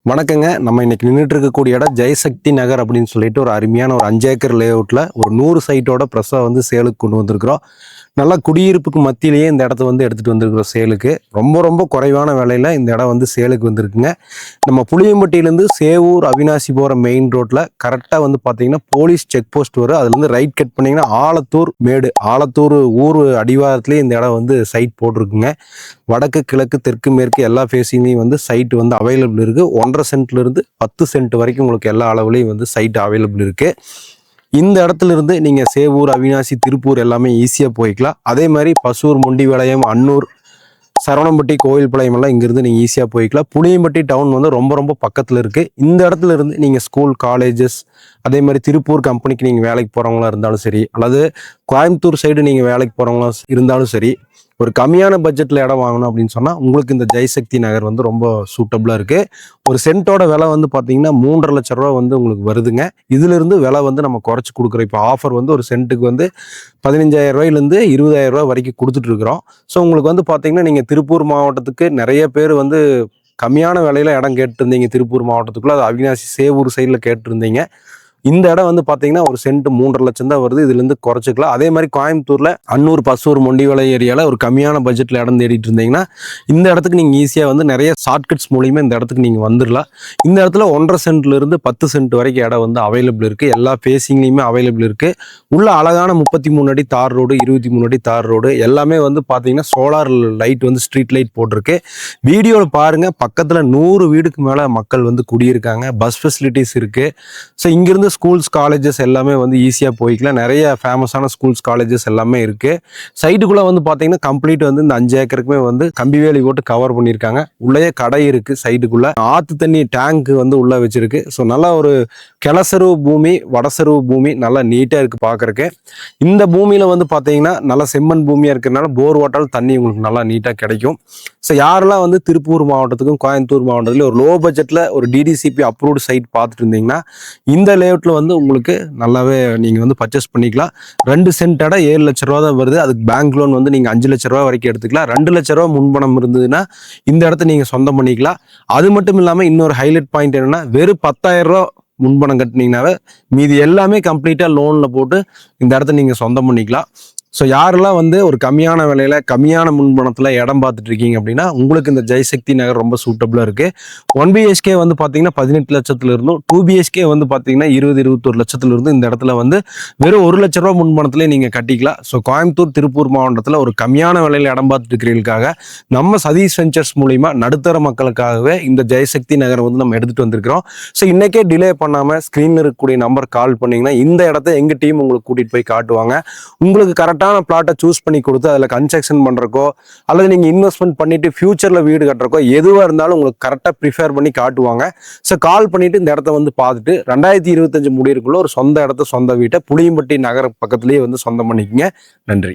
வணக்கங்க. நம்ம இன்னைக்கு நின்றுட்டு இருக்கக்கூடிய இடம் ஜெயசக்தி நகர் அப்படின்னு சொல்லிட்டு ஒரு அருமையான ஒரு 5 ஏக்கர் லேஅவுட்ல ஒரு 100 சைட்டோட ப்ரெஸ்ஸை வந்து சேலுக்கு கொண்டு வந்திருக்கிறோம். நல்லா குடியிருப்புக்கு மத்தியிலேயே இந்த இடத்த வந்து எடுத்துகிட்டு வந்திருக்கிறோம் சேலுக்கு. ரொம்ப குறைவான விலையில் இந்த இடம் வந்து சேலுக்கு வந்திருக்குங்க. நம்ம புளியம்பட்டியிலேருந்து சேவூர் அவினாசி போகிற மெயின் ரோட்டில் கரெக்டாக வந்து பார்த்தீங்கன்னா போலீஸ் செக் போஸ்ட் வரும். அதுலேருந்து ரைட் கட் பண்ணிங்கன்னா ஆலத்தூர் மேடு, ஆலத்தூர் ஊர் அடிவாரத்துலேயே இந்த இடம் வந்து சைட் போட்டிருக்குங்க. வடக்கு கிழக்கு தெற்கு மேற்கு எல்லா ஃபேஸிங்லேயும் வந்து சைட் வந்து அவைலபிள் இருக்குது. 1.5 சென்ட்லேருந்து 10 சென்ட் வரைக்கும் உங்களுக்கு எல்லா அளவுலையும் வந்து சைட் அவைலபிள் இருக்குது. இந்த இடத்துல இருந்து நீங்கள் சேவூர் அவினாசி திருப்பூர் எல்லாமே ஈஸியாக போய்க்கலாம். அதே மாதிரி பசூர் மொண்டிவளையம் அன்னூர் சரவணம்பட்டி கோவில்பாளையம் எல்லாம் இங்கிருந்து நீங்கள் ஈஸியாக போய்க்கலாம். புளியம்பட்டி டவுன் வந்து ரொம்ப பக்கத்தில் இருக்குது. இந்த இடத்துல இருந்து நீங்கள் ஸ்கூல் காலேஜஸ் அதே மாதிரி திருப்பூர் கம்பெனிக்கு நீங்கள் வேலைக்கு போகிறவங்களா இருந்தாலும் சரி, அல்லது கோயம்புத்தூர் சைடு நீங்கள் வேலைக்கு போகிறவங்களா இருந்தாலும் சரி, ஒரு கம்மியான பட்ஜெட்டில் இடம் வாங்கணும் அப்படின்னு சொன்னால் உங்களுக்கு இந்த ஜெயசக்தி நகர் வந்து ரொம்ப சூட்டபுளாக இருக்குது. ஒரு சென்ட்டோட விலை வந்து பார்த்தீங்கன்னா 3.5 லட்ச ரூபா வந்து உங்களுக்கு வருதுங்க. இதிலிருந்து விலை வந்து நம்ம குறைச்சி கொடுக்குறோம். இப்போ ஆஃபர் வந்து ஒரு சென்ட்டுக்கு வந்து 15,000 ரூபாயிலேருந்து 20,000 ரூபா வரைக்கும் கொடுத்துட்டு இருக்கிறோம். ஸோ உங்களுக்கு வந்து பார்த்தீங்கன்னா நீங்கள் திருப்பூர் மாவட்டத்துக்கு நிறைய பேர் வந்து கம்மியான விலையில இடம் கேட்டிருந்தீங்க. திருப்பூர் மாவட்டத்துக்குள்ள அது அவினாசி சேவூர் சைடில் கேட்டிருந்தீங்க. இந்த இடம் வந்து பார்த்தீங்கன்னா ஒரு சென்ட் 3.5 லட்சம் தான் வருது. இதுலேருந்து குறைச்சிக்கலாம். அதே மாதிரி கோயம்புத்தூரில் அன்னூர் பசூர் மொண்டிவளை ஏரியாவில் ஒரு கம்மியான பட்ஜெட்டில் இடம் தேடிட்டு இருந்தீங்கன்னா இந்த இடத்துக்கு நீங்கள் ஈஸியாக வந்து நிறைய ஷார்ட்கட்ஸ் மூலியமாக இந்த இடத்துக்கு நீங்கள் வந்துடலாம். இந்த இடத்துல 1.5 சென்ட்லேருந்து 10 சென்ட் வரைக்கும் இடம் வந்து அவைலபிள் இருக்குது. எல்லா ஃபேஸிங்லேயுமே அவைலபிள் இருக்குது. உள்ள அழகான 33 அடி தார் ரோடு, 23 அடி தார் ரோடு எல்லாமே வந்து பார்த்தீங்கன்னா சோலார் லைட் வந்து ஸ்ட்ரீட் லைட் போட்டிருக்கு. வீடியோவில் பாருங்கள், பக்கத்தில் 100 வீடுக்கு மேலே மக்கள் வந்து குடியிருக்காங்க. பஸ் ஃபெசிலிட்டிஸ் இருக்குது. ஸோ இங்கிருந்து ஸ்கூல்ஸ் காலேஜஸ் எல்லாமே வந்து ஈஸியாக போய்க்கலாம். நிறைய ஃபேமஸான ஸ்கூல்ஸ் காலேஜஸ் எல்லாமே இருக்குது. சைட்டுக்குள்ளே வந்து பார்த்தீங்கன்னா கம்ப்ளீட் வந்து இந்த 5 ஏக்கருக்குமே வந்து கம்பி வேலி போட்டு கவர் பண்ணியிருக்காங்க. உள்ளே கடை இருக்குது. சைட்டுக்குள்ளே ஆற்று தண்ணி டேங்க் வந்து உள்ளே வச்சிருக்கு. ஸோ நல்லா ஒரு கிளசருவு பூமி, வடசருவு பூமி நல்லா நீட்டாக இருக்குது பார்க்குறக்கு. இந்த பூமியில் வந்து பார்த்தீங்கன்னா நல்லா செம்மண் பூமியாக இருக்கிறதுனால போர் வாட்டால் தண்ணி உங்களுக்கு நல்லா நீட்டாக கிடைக்கும். ஸோ யாரெல்லாம் வந்து திருப்பூர் மாவட்டத்துக்கும் கோயம்புத்தூர் மாவட்டத்துலேயும் ஒரு லோ பட்ஜெட்டில் ஒரு டிடிசிபி அப்ரூவ்டு சைட் பார்த்துட்டு இருந்தீங்கன்னா இந்த லேஅவுட்டில் வந்து உங்களுக்கு நல்லாவே நீங்கள் வந்து பர்ச்சேஸ் பண்ணிக்கலாம். 2 சென்ட் இடம் 7 லட்ச ரூபா தான் வருது. அதுக்கு பேங்க் லோன் வந்து நீங்கள் 5 லட்ச ரூபா வரைக்கும் எடுத்துக்கலாம். 2 லட்ச ரூபா முன்பணம் இருந்ததுன்னா இந்த இடத்த நீங்கள் சொந்தம் பண்ணிக்கலாம். அது மட்டும் இல்லாமல் இன்னொரு ஹைலைட் பாயிண்ட் என்னன்னா, வெறும் 10,000 ரூபா முன்பணம் கட்டினீங்கன்னாவே மீதி எல்லாமே கம்ப்ளீட்டாக லோனில் போட்டு இந்த இடத்த நீங்கள் சொந்தம் பண்ணிக்கலாம். ஸோ யாரெல்லாம் வந்து ஒரு கம்மியான விலையில் கம்மியான முன்பணத்தில் இடம் பார்த்துட்டு இருக்கீங்க அப்படின்னா உங்களுக்கு இந்த ஜெயசக்தி நகர் ரொம்ப சூட்டபுளாக இருக்குது. 1 BHK வந்து பார்த்தீங்கன்னா 18 லட்சத்துல இருந்தும் 2 BHK வந்து பார்த்தீங்கன்னா 20-21 லட்சத்துல இருந்து இந்த இடத்துல வந்து வெறும் 1 லட்ச ரூபா முன்பணத்திலே நீங்கள் கட்டிக்கலாம். ஸோ கோயம்புத்தூர் திருப்பூர் மாவட்டத்தில் ஒரு கம்மியான விலையில் இடம் பார்த்துட்டு இருக்கிறவங்களுக்காக நம்ம சதீஷ் வெஞ்சர்ஸ் மூலிமா நடுத்தர மக்களுக்காகவே இந்த ஜெயசக்தி நகரை வந்து நம்ம எடுத்துகிட்டு வந்திருக்கிறோம். ஸோ இன்றைக்கே டிலே பண்ணாமல் ஸ்க்ரீனில் இருக்கக்கூடிய நம்பர் கால் பண்ணிங்கன்னா இந்த இடத்த எங்கள் டீம் உங்களுக்கு கூட்டிகிட்டு போய் காட்டுவாங்க. உங்களுக்கு கரெக்டான பிளாட்டை சூஸ் பண்ணி கொடுத்து அதில் கன்ஸ்ட்ரக்ஷன் பண்ணுறக்கோ அல்லது நீங்கள் இன்வெஸ்ட்மெண்ட் பண்ணிட்டு ஃபியூச்சரில் வீடு கட்டுறக்கோ எதுவாக இருந்தாலும் உங்களுக்கு கரெக்டாக ப்ரிஃபேர் பண்ணி காட்டுவாங்க. ஸோ கால் பண்ணிட்டு இந்த இடத்த வந்து பார்த்துட்டு 2025 முடியறதுக்குள்ள ஒரு சொந்த இடத்த சொந்த வீட்டை புளியம்பட்டி நகர பக்கத்துலேயே வந்து சொந்தம் பண்ணிக்கங்க. நன்றி.